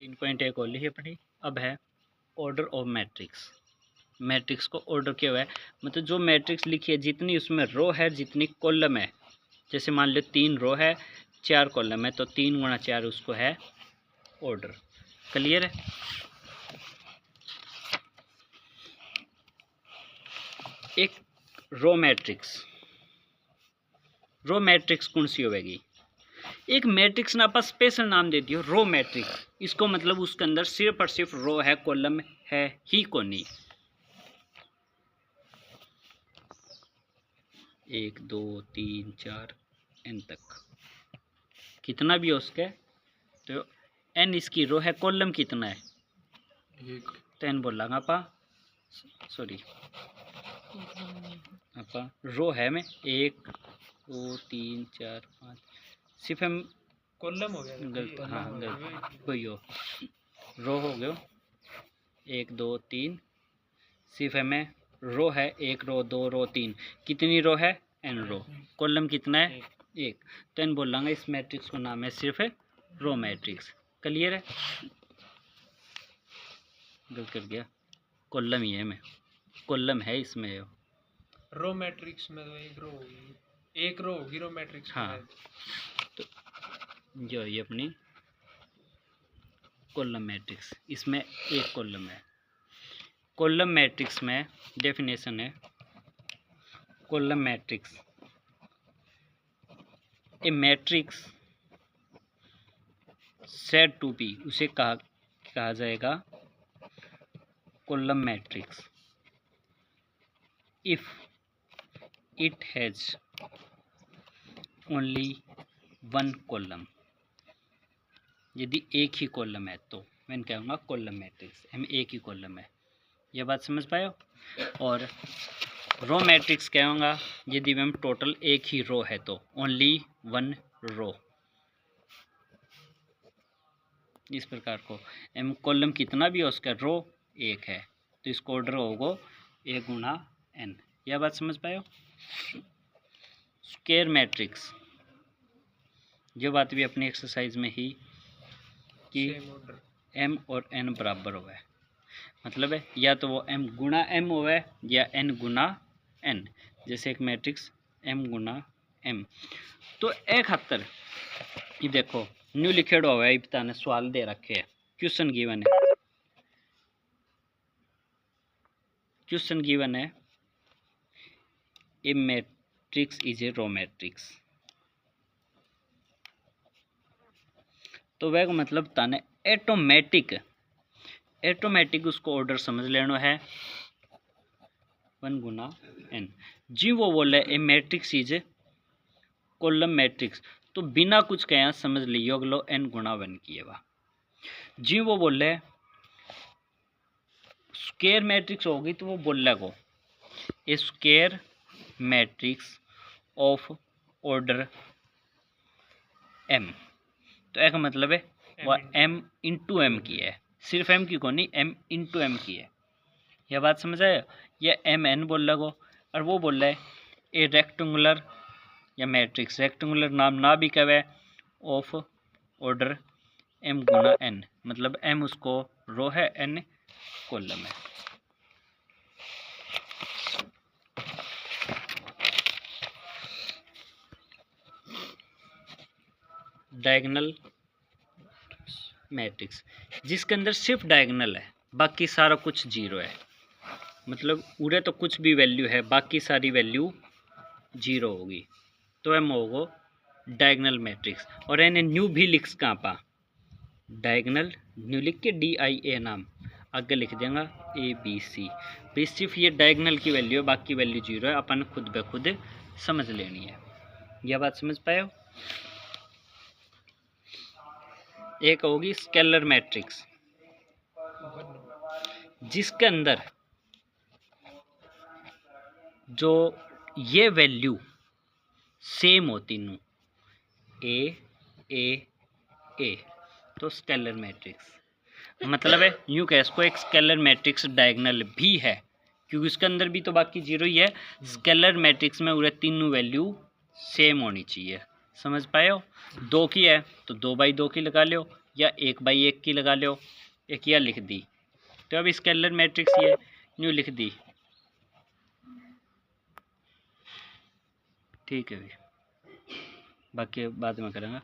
3.1 और ली अपनी। अब है ऑर्डर ऑफ मैट्रिक्स। मैट्रिक्स को ऑर्डर किया हुआ है, मतलब जो मैट्रिक्स लिखी है जितनी उसमें रो है जितनी कॉलम है। जैसे मान लो 3 रो है 4 कॉलम है, तो 3 गुणा 4 उसको है ऑर्डर। क्लियर है। एक रो मैट्रिक्स कौन सी होगी? एक मैट्रिक्स ना आप स्पेशल नाम दे दियो रो मैट्रिक्स। इसको मतलब उसके अंदर सिर्फ और सिर्फ रो है, कॉलम है ही को नहीं। 1 2 3 4 n तक कितना भी हो उसके, तो n इसकी रो है, कॉलम कितना है? तो n बोल लागा आपा, सॉरी आपा रो है में 1 2 3 4 5, सिर्फ हम कॉलम हो गया गलत, हाँ गलत वही हो, रो हो गयो 1 2 3, सिर्फ हमें रो है 1 रो 2 रो 3, कितनी रो है? n रो। कॉलम कितना है? 1। तो n बोल लांगा इस मैट्रिक्स को नाम है सिर्फ रो मैट्रिक्स। क्लियर है। गलत कर गया, कॉलम ही है, में कॉलम है इसमें रो मैट्रिक्स में तो एक रो होगी रो मैट्रिक्स में। हाँ, तो जो ये अपनी कॉलम मैट्रिक्स, इसमें एक कॉलम है। कॉलम मैट्रिक्स में डेफिनेशन है, column matrix a matrix said to be, उसे कहा जाएगा column matrix if it has only one column. यदि एक ही कॉलम है तो मैं कहूँगा कॉलम मैट्रिक्स, हम एक ही कॉलम है। यह बात समझ पाए। और रो मैट्रिक्स कहूँगा यदि मैम टोटल एक ही रो है तो ओनली वन रो। इस प्रकार को एम कॉलम कितना भी हो उसका रो एक है, तो इसको ऑर्डर होगा 1 गुणा n। यह बात समझ पाए। स्क्वायर मैट्रिक्स, जो बात भी अपनी एक्सरसाइज में ही कि m और n बराबर हो है, मतलब है या तो वो m गुणा m हो है या n गुणा n। जैसे एक मैट्रिक्स m गुणा m, तो एक खातर ये देखो न्यू लिखेड हुआ है, पिता ने सवाल दे रखे है, क्वेश्चन गिवन है, क्वेश्चन गिवन है a matrix is a row matrix. तो वह मतलब ताने एटोमेटिक उसको ऑर्डर समझ लेना है 1 गुना n। जी वो बोले ए मैट्रिक्स इज कॉलम मैट्रिक्स, तो बिना कुछ कहे समझ लियो अगलो n गुणा 1 किए वा। जी वो बोले स्क्वायर मैट्रिक्स होगी तो वो बोले को a square matrix of order m। तो एक मतलब है वह m इंटू m की है, सिर्फ m की को नहीं, m इंटू m की है। यह बात समझ आए। यह mn बोल रहा को, और वो बोल रहा है ए रेक्टेंगुलर या मैट्रिक्स, रेक्टेंगुलर नाम ना भी कहे, of order m Guna n, मतलब m उसको रो है n कॉलम है। डायगोनल मैट्रिक्स, जिसके अंदर सिर्फ डायगोनल है बाकी सारा कुछ जीरो है, मतलब उरे तो कुछ भी वैल्यू है बाकी सारी वैल्यू जीरो होगी, तो एम होगा डायगोनल मैट्रिक्स। और एने न्यू भी लिख कहाँ पा, डायगोनल न्यू लिख के DIA नाम आगे लिख देंगे ABC। भाई सिर्फ ये डायगोनल की वैल्यू है, बाकी वैल्यू जीरो है, अपन खुद ब खुद समझ लेनी है। यह बात समझ पाए हो। एक होगी स्केलर मैट्रिक्स, जिसके अंदर जो ये वैल्यू सेम होती नू ए, तो स्केलर मैट्रिक्स, मतलब है यूँ कह इसको एक स्केलर मैट्रिक्स डायगोनल भी है, क्योंकि उसके अंदर भी तो बाकी जीरो ही है। स्केलर मैट्रिक्स में उरे तीनों वैल्यू सेम होनी चाहिए। समझ पाए हो। 2 की है तो 2 बाई 2 की लगा लो, या 1/1 की लगा लो, एक या लिख दी। तो अब स्केलर मैट्रिक्स ये न्यू लिख दी, ठीक है भाई, बाकी बाद में करेंगे।